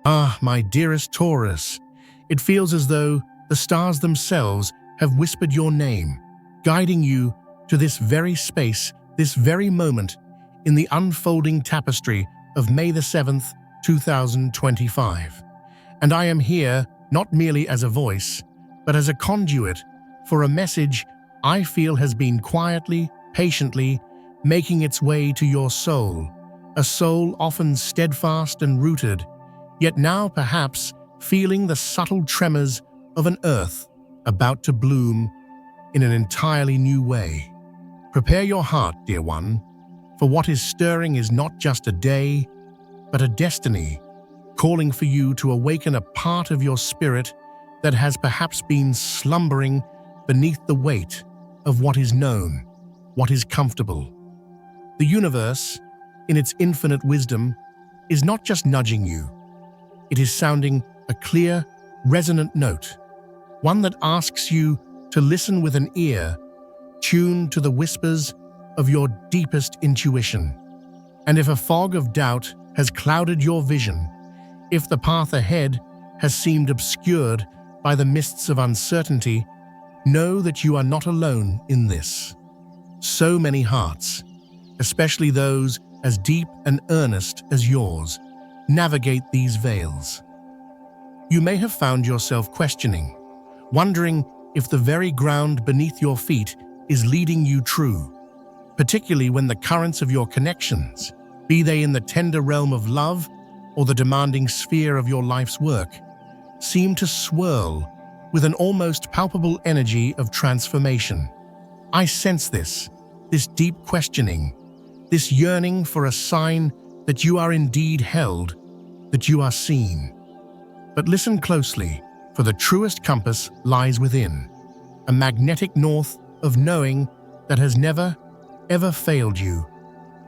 Ah, my dearest Taurus, it feels as though the stars themselves have whispered your name, guiding you to this very space, this very moment, in the unfolding tapestry of May the 7th, 2025. And I am here not merely as a voice, but as a conduit for a message I feel has been quietly, patiently making its way to your soul, a soul often steadfast and rooted, yet now perhaps feeling the subtle tremors of an earth about to bloom in an entirely new way. Prepare your heart, dear one, for what is stirring is not just a day, but a destiny, calling for you to awaken a part of your spirit that has perhaps been slumbering beneath the weight of what is known, what is comfortable. The universe, in its infinite wisdom, is not just nudging you. It is sounding a clear, resonant note, one that asks you to listen with an ear tuned to the whispers of your deepest intuition. And if a fog of doubt has clouded your vision, if the path ahead has seemed obscured by the mists of uncertainty, know that you are not alone in this. So many hearts, especially those as deep and earnest as yours, navigate these veils. You may have found yourself questioning, wondering if the very ground beneath your feet is leading you true, particularly when the currents of your connections, be they in the tender realm of love or the demanding sphere of your life's work, seem to swirl with an almost palpable energy of transformation. I sense this deep questioning, this yearning for a sign that you are indeed held, that you are seen. But listen closely, for the truest compass lies within, a magnetic north of knowing that has never, ever failed you,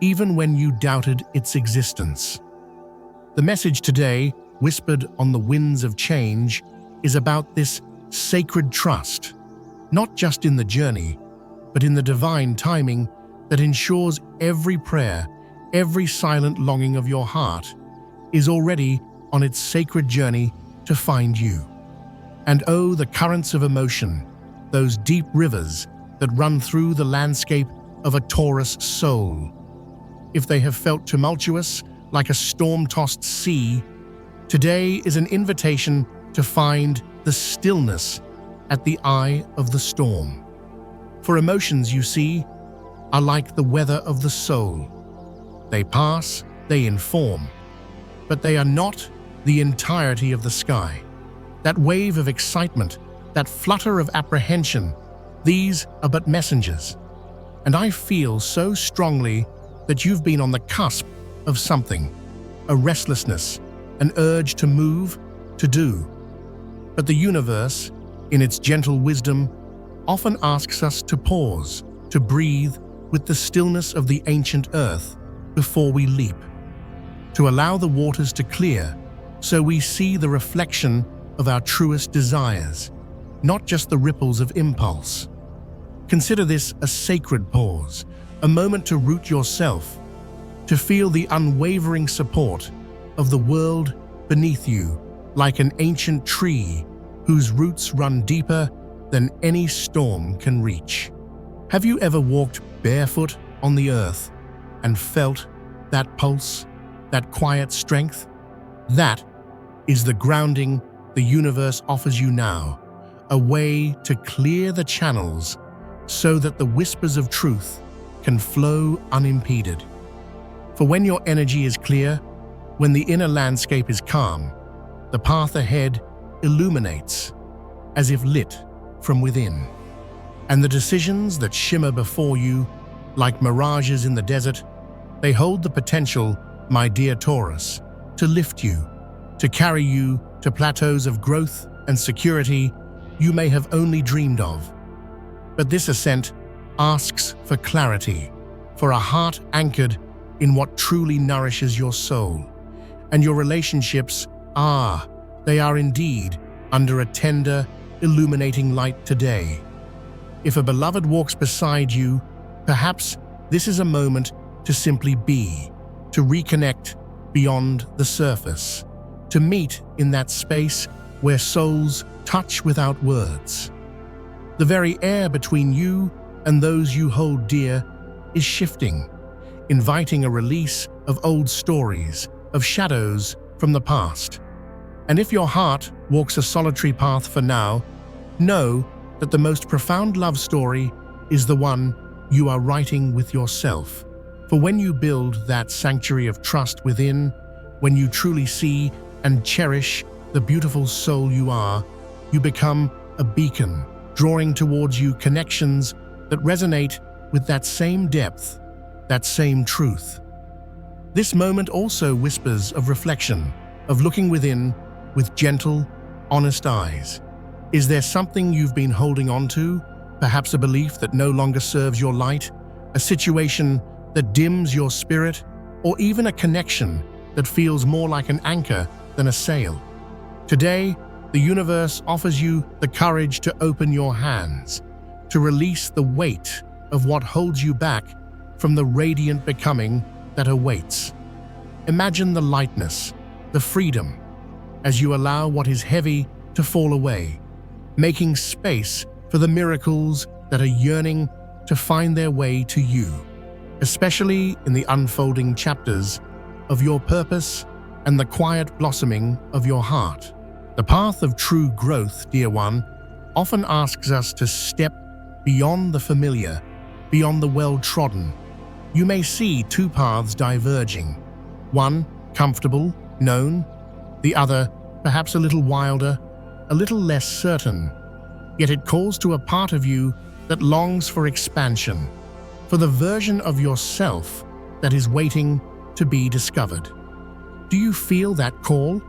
even when you doubted its existence. The message today, whispered on the winds of change, is about this sacred trust, not just in the journey, but in the divine timing that ensures every prayer, every silent longing of your heart is already on its sacred journey to find you. And oh, the currents of emotion, those deep rivers that run through the landscape of a Taurus soul. If they have felt tumultuous, like a storm-tossed sea, today is an invitation to find the stillness at the eye of the storm. For emotions, you see, are like the weather of the soul. They pass, they inform, but they are not the entirety of the sky. That wave of excitement, that flutter of apprehension, these are but messengers. And I feel so strongly that you've been on the cusp of something, a restlessness, an urge to move, to do. But the universe, in its gentle wisdom, often asks us to pause, to breathe with the stillness of the ancient earth before we leap, to allow the waters to clear so we see the reflection of our truest desires, not just the ripples of impulse. Consider this a sacred pause, a moment to root yourself, to feel the unwavering support of the world beneath you, like an ancient tree whose roots run deeper than any storm can reach. Have you ever walked barefoot on the earth and felt that pulse, that quiet strength? That is the grounding the universe offers you now, a way to clear the channels so that the whispers of truth can flow unimpeded. For when your energy is clear, when the inner landscape is calm, the path ahead illuminates, as if lit from within. And the decisions that shimmer before you, like mirages in the desert, they hold the potential, my dear Taurus, to lift you, to carry you to plateaus of growth and security you may have only dreamed of. But this ascent asks for clarity, for a heart anchored in what truly nourishes your soul. And your relationships they are indeed under a tender, illuminating light today. If a beloved walks beside you, perhaps this is a moment to simply be, to reconnect beyond the surface, to meet in that space where souls touch without words. The very air between you and those you hold dear is shifting, inviting a release of old stories, of shadows from the past. And if your heart walks a solitary path for now, know that the most profound love story is the one you are writing with yourself. For when you build that sanctuary of trust within, when you truly see and cherish the beautiful soul you are, you become a beacon, drawing towards you connections that resonate with that same depth, that same truth. This moment also whispers of reflection, of looking within with gentle, honest eyes. Is there something you've been holding on to? Perhaps a belief that no longer serves your light, a situation that dims your spirit, or even a connection that feels more like an anchor than a sail. Today, the universe offers you the courage to open your hands, to release the weight of what holds you back from the radiant becoming that awaits. Imagine the lightness, the freedom, as you allow what is heavy to fall away, making space for the miracles that are yearning to find their way to you, especially in the unfolding chapters of your purpose and the quiet blossoming of your heart. The path of true growth, dear one, often asks us to step beyond the familiar, beyond the well-trodden. You may see two paths diverging, one comfortable, known, the other perhaps a little wilder, a little less certain, yet it calls to a part of you that longs for expansion, for the version of yourself that is waiting to be discovered. Do you feel that call?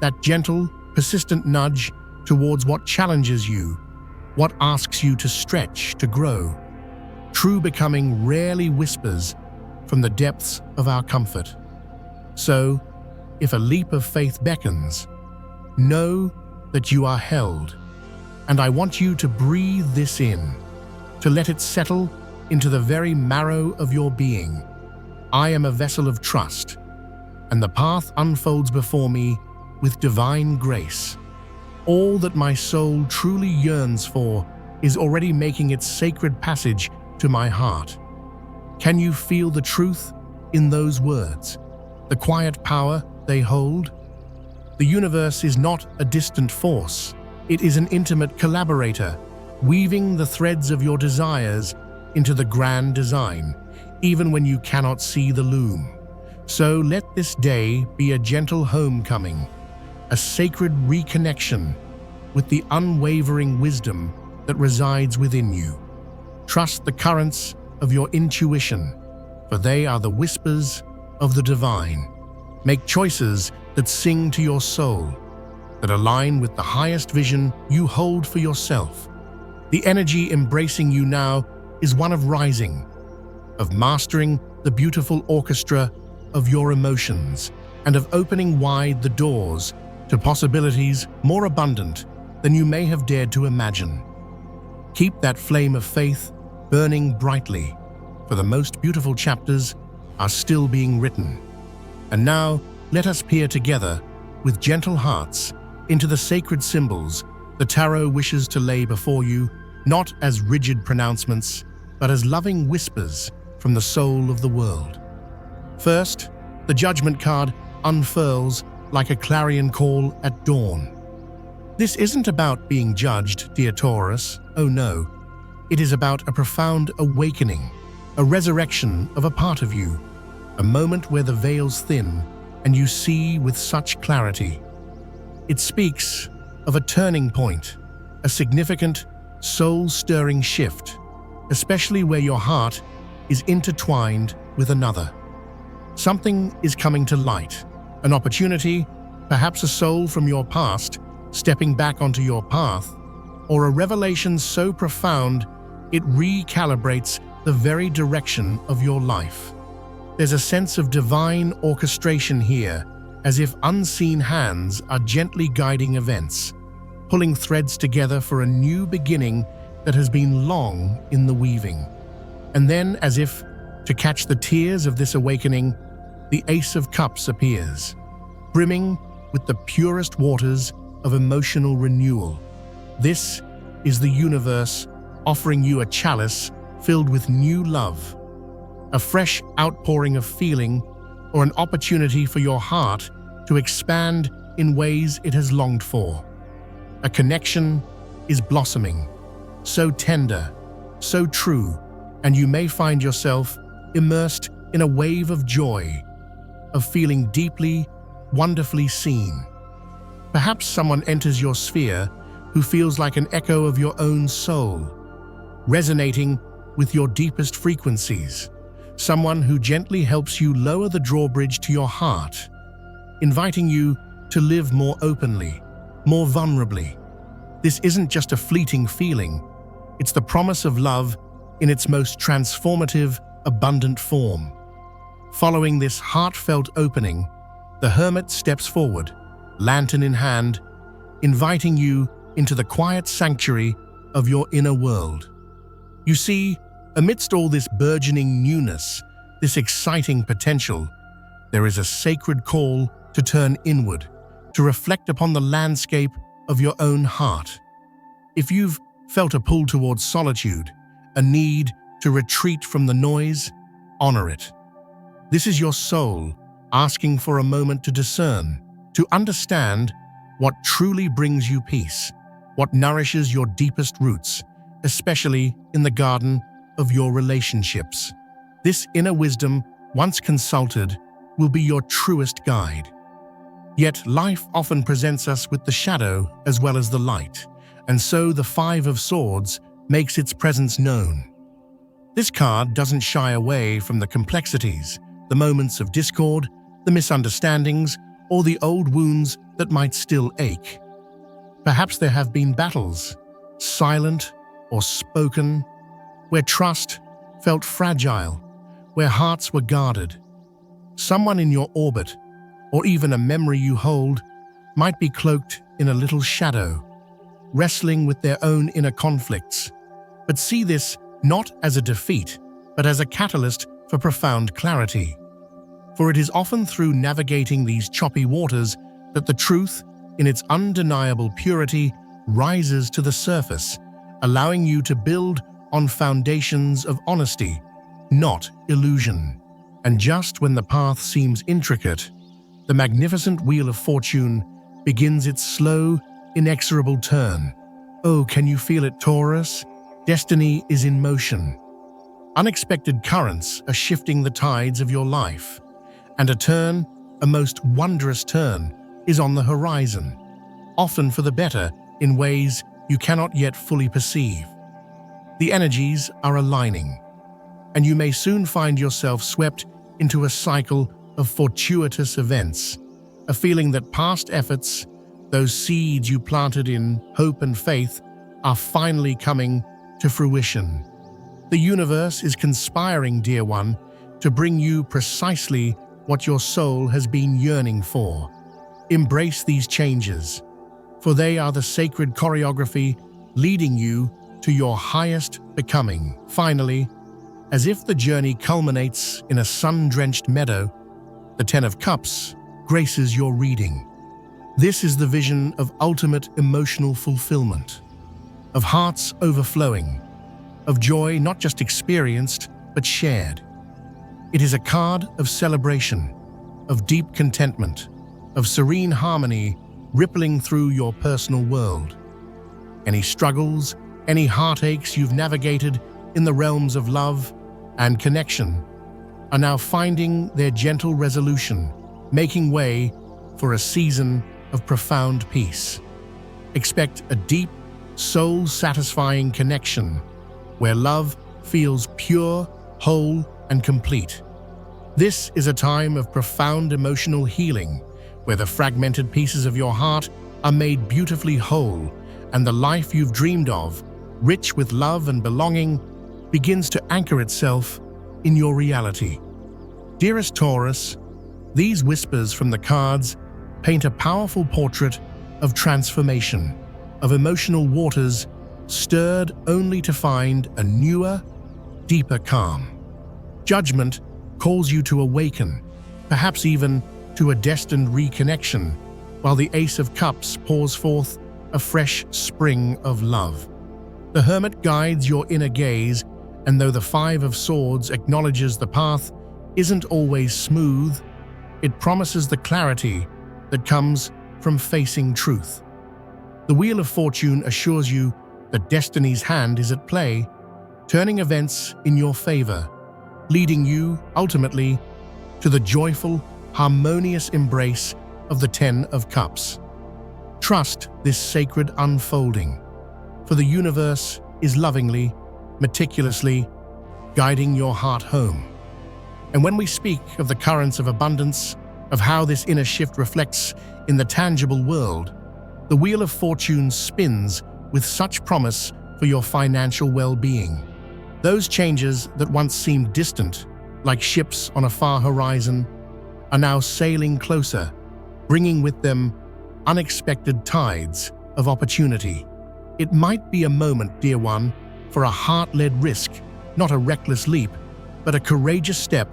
That gentle, persistent nudge towards what challenges you, what asks you to stretch, to grow? True becoming rarely whispers from the depths of our comfort. So, if a leap of faith beckons, know that you are held, and I want you to breathe this in, to let it settle into the very marrow of your being. I am a vessel of trust, and the path unfolds before me with divine grace. All that my soul truly yearns for is already making its sacred passage to my heart. Can you feel the truth in those words, the quiet power they hold? The universe is not a distant force. It is an intimate collaborator, weaving the threads of your desires into the grand design, even when you cannot see the loom. So let this day be a gentle homecoming, a sacred reconnection with the unwavering wisdom that resides within you. Trust the currents of your intuition, for they are the whispers of the divine. Make choices that sing to your soul, that align with the highest vision you hold for yourself. The energy embracing you now is one of rising, of mastering the beautiful orchestra of your emotions, and of opening wide the doors to possibilities more abundant than you may have dared to imagine. Keep that flame of faith burning brightly, for the most beautiful chapters are still being written. And now, let us peer together with gentle hearts into the sacred symbols the tarot wishes to lay before you, not as rigid pronouncements, but as loving whispers from the soul of the world. First, the Judgment card unfurls like a clarion call at dawn. This isn't about being judged, dear Taurus. Oh no. It is about a profound awakening, a resurrection of a part of you, a moment where the veils thin and you see with such clarity. It speaks of a turning point, a significant, soul-stirring shift, especially where your heart is intertwined with another. Something is coming to light, an opportunity, perhaps a soul from your past stepping back onto your path, or a revelation so profound it recalibrates the very direction of your life. There's a sense of divine orchestration here, as if unseen hands are gently guiding events, pulling threads together for a new beginning that has been long in the weaving. And then, as if to catch the tears of this awakening, the Ace of Cups appears, brimming with the purest waters of emotional renewal. This is the universe offering you a chalice filled with new love, a fresh outpouring of feeling, or an opportunity for your heart to expand in ways it has longed for. A connection is blossoming, so tender, so true, and you may find yourself immersed in a wave of joy, of feeling deeply, wonderfully seen. Perhaps someone enters your sphere who feels like an echo of your own soul, resonating with your deepest frequencies. Someone who gently helps you lower the drawbridge to your heart, inviting you to live more openly, more vulnerably. This isn't just a fleeting feeling, it's the promise of love in its most transformative, abundant form. Following this heartfelt opening, the hermit steps forward, lantern in hand, inviting you into the quiet sanctuary of your inner world. You see, amidst all this burgeoning newness, this exciting potential, there is a sacred call to turn inward, to reflect upon the landscape of your own heart. If you've felt a pull towards solitude, a need to retreat from the noise, honor it. This is your soul asking for a moment to discern, to understand what truly brings you peace, what nourishes your deepest roots, especially in the garden of your relationships. This inner wisdom, once consulted, will be your truest guide. Yet life often presents us with the shadow as well as the light, and so the Five of Swords makes its presence known. This card doesn't shy away from the complexities, the moments of discord, the misunderstandings, or the old wounds that might still ache. Perhaps there have been battles, silent or spoken, where trust felt fragile, where hearts were guarded. Someone in your orbit, or even a memory you hold, might be cloaked in a little shadow, wrestling with their own inner conflicts. But see this not as a defeat, but as a catalyst for profound clarity. For it is often through navigating these choppy waters that the truth, in its undeniable purity, rises to the surface, allowing you to build on foundations of honesty, not illusion. And just when the path seems intricate, the magnificent wheel of fortune begins its slow, inexorable turn. Oh, can you feel it, Taurus? Destiny is in motion. Unexpected currents are shifting the tides of your life, and a turn, a most wondrous turn, is on the horizon, often for the better in ways you cannot yet fully perceive. The energies are aligning, and you may soon find yourself swept into a cycle of fortuitous events, a feeling that past efforts, those seeds you planted in hope and faith, are finally coming to fruition. The universe is conspiring, dear one, to bring you precisely what your soul has been yearning for. Embrace these changes, for they are the sacred choreography leading you to your highest becoming. Finally, as if the journey culminates in a sun-drenched meadow, the Ten of Cups graces your reading. This is the vision of ultimate emotional fulfillment, of hearts overflowing, of joy not just experienced, but shared. It is a card of celebration, of deep contentment, of serene harmony rippling through your personal world. Any struggles, any heartaches you've navigated in the realms of love and connection are now finding their gentle resolution, making way for a season of profound peace. Expect a deep, soul-satisfying connection where love feels pure, whole, and complete. This is a time of profound emotional healing, where the fragmented pieces of your heart are made beautifully whole, and the life you've dreamed of, rich with love and belonging, begins to anchor itself in your reality. Dearest Taurus, these whispers from the cards paint a powerful portrait of transformation, of emotional waters stirred only to find a newer, deeper calm. Judgment calls you to awaken, perhaps even to a destined reconnection while the Ace of Cups pours forth a fresh spring of love. The Hermit guides your inner gaze, and though the Five of Swords acknowledges the path isn't always smooth, it promises the clarity that comes from facing truth. The Wheel of Fortune assures you that destiny's hand is at play, turning events in your favor, leading you, ultimately, to the joyful, harmonious embrace of the Ten of Cups. Trust this sacred unfolding, for the universe is lovingly, meticulously guiding your heart home. And when we speak of the currents of abundance, of how this inner shift reflects in the tangible world, the Wheel of Fortune spins with such promise for your financial well-being. Those changes that once seemed distant, like ships on a far horizon, are now sailing closer, bringing with them unexpected tides of opportunity. It might be a moment, dear one, for a heart-led risk, not a reckless leap, but a courageous step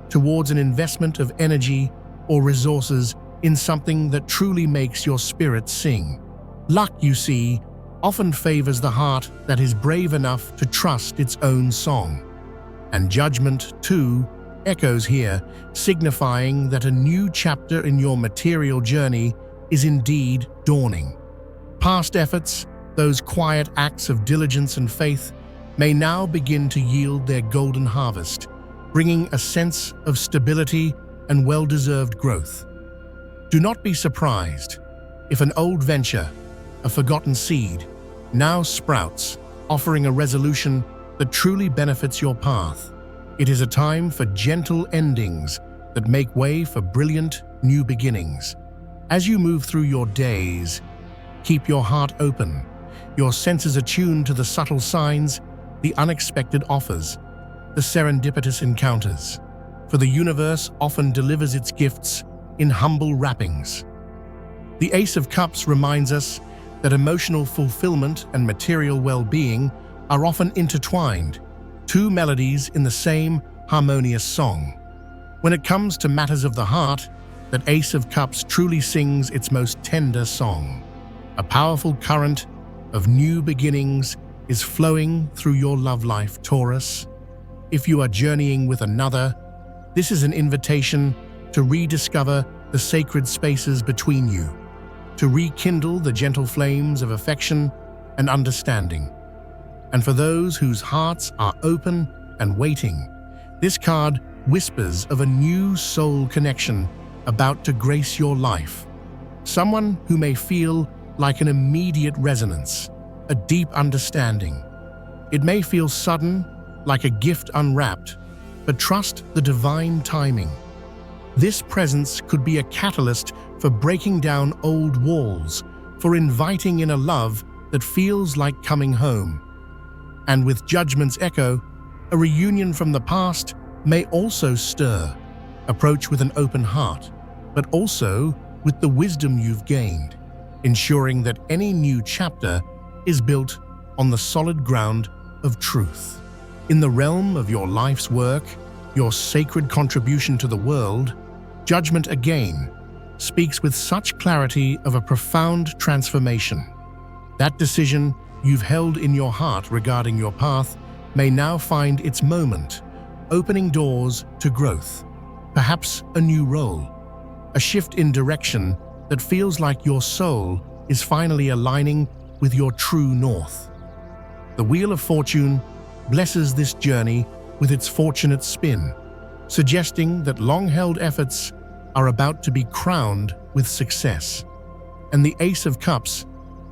towards an investment of energy or resources in something that truly makes your spirit sing. Luck, you see, often favors the heart that is brave enough to trust its own song. And judgment, too, echoes here, signifying that a new chapter in your material journey is indeed dawning. Past efforts, those quiet acts of diligence and faith, may now begin to yield their golden harvest, bringing a sense of stability and well-deserved growth. Do not be surprised if an old venture, a forgotten seed, now sprouts, offering a resolution that truly benefits your path. It is a time for gentle endings that make way for brilliant new beginnings. As you move through your days, keep your heart open, your senses attuned to the subtle signs, the unexpected offers, the serendipitous encounters. For the universe often delivers its gifts in humble wrappings. The Ace of Cups reminds us that emotional fulfillment and material well-being are often intertwined, two melodies in the same harmonious song. When it comes to matters of the heart, that Ace of Cups truly sings its most tender song. A powerful current of new beginnings is flowing through your love life, Taurus. If you are journeying with another, this is an invitation to rediscover the sacred spaces between you, to rekindle the gentle flames of affection and understanding. And for those whose hearts are open and waiting, this card whispers of a new soul connection about to grace your life. Someone who may feel like an immediate resonance, a deep understanding. It may feel sudden, like a gift unwrapped, but trust the divine timing. This presence could be a catalyst for breaking down old walls, for inviting in a love that feels like coming home. And with Judgment's echo, a reunion from the past may also stir. Approach with an open heart, but also with the wisdom you've gained, ensuring that any new chapter is built on the solid ground of truth. In the realm of your life's work, your sacred contribution to the world, Judgment again speaks with such clarity of a profound transformation. That decision you've held in your heart regarding your path may now find its moment, opening doors to growth, perhaps a new role, a shift in direction that feels like your soul is finally aligning with your true north. The Wheel of Fortune blesses this journey with its fortunate spin, suggesting that long-held efforts are about to be crowned with success. And the Ace of Cups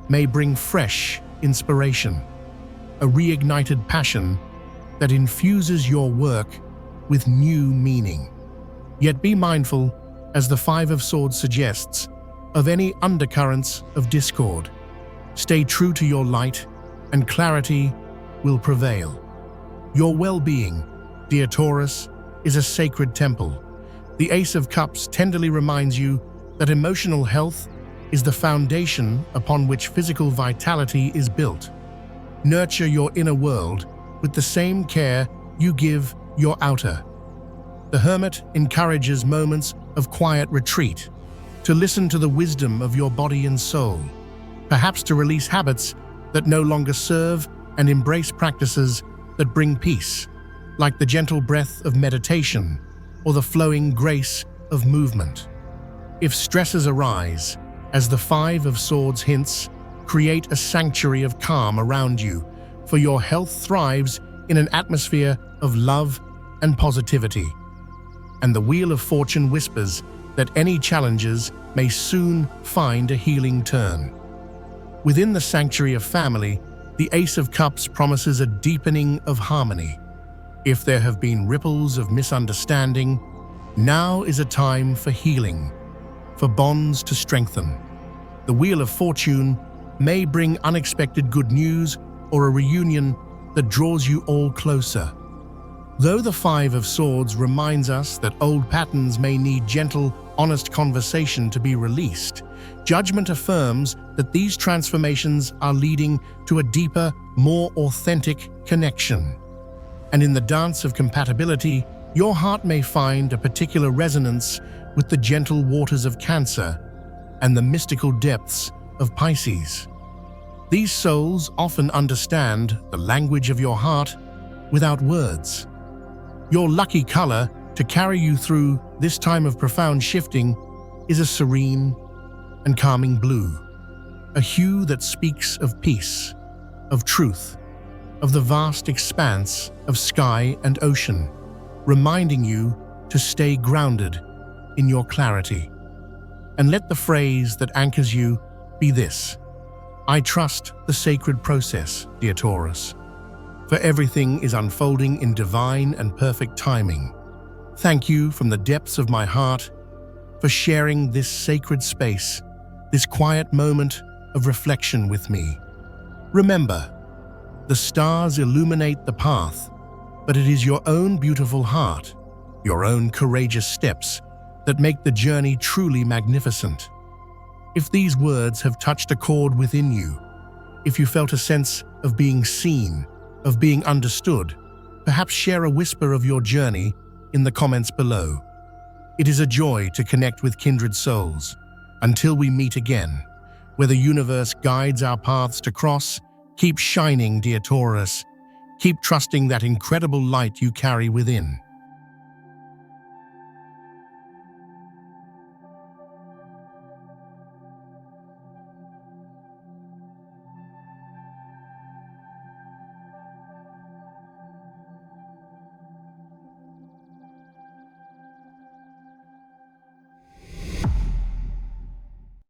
may bring fresh inspiration, a reignited passion that infuses your work with new meaning. Yet be mindful, as the Five of Swords suggests, of any undercurrents of discord. Stay true to your light, and clarity will prevail. Your well-being, dear Taurus, is a sacred temple. The Ace of Cups tenderly reminds you that emotional health is the foundation upon which physical vitality is built. Nurture your inner world with the same care you give your outer. The Hermit encourages moments of quiet retreat, to listen to the wisdom of your body and soul, perhaps to release habits that no longer serve and embrace practices that bring peace, like the gentle breath of meditation or the flowing grace of movement. If stresses arise, as the Five of Swords hints, create a sanctuary of calm around you, for your health thrives in an atmosphere of love and positivity. And the Wheel of Fortune whispers that any challenges may soon find a healing turn. Within the sanctuary of family, the Ace of Cups promises a deepening of harmony. If there have been ripples of misunderstanding, now is a time for healing, for bonds to strengthen. The Wheel of Fortune may bring unexpected good news or a reunion that draws you all closer. Though the Five of Swords reminds us that old patterns may need gentle, honest conversation to be released, Judgment affirms that these transformations are leading to a deeper, more authentic connection. And in the dance of compatibility, your heart may find a particular resonance with the gentle waters of Cancer and the mystical depths of Pisces. These souls often understand the language of your heart without words. Your lucky color to carry you through this time of profound shifting is a serene and calming blue, a hue that speaks of peace, of truth, of the vast expanse of sky and ocean, reminding you to stay grounded in your clarity. And let the phrase that anchors you be this: I trust the sacred process, dear Taurus, for everything is unfolding in divine and perfect timing. Thank you from the depths of my heart for sharing this sacred space, this quiet moment of reflection with me. Remember, the stars illuminate the path, but it is your own beautiful heart, your own courageous steps that make the journey truly magnificent. If these words have touched a chord within you, if you felt a sense of being seen, of being understood, perhaps share a whisper of your journey in the comments below. It is a joy to connect with kindred souls. Until we meet again, where the universe guides our paths to cross, keep shining, dear Taurus. Keep trusting that incredible light you carry within.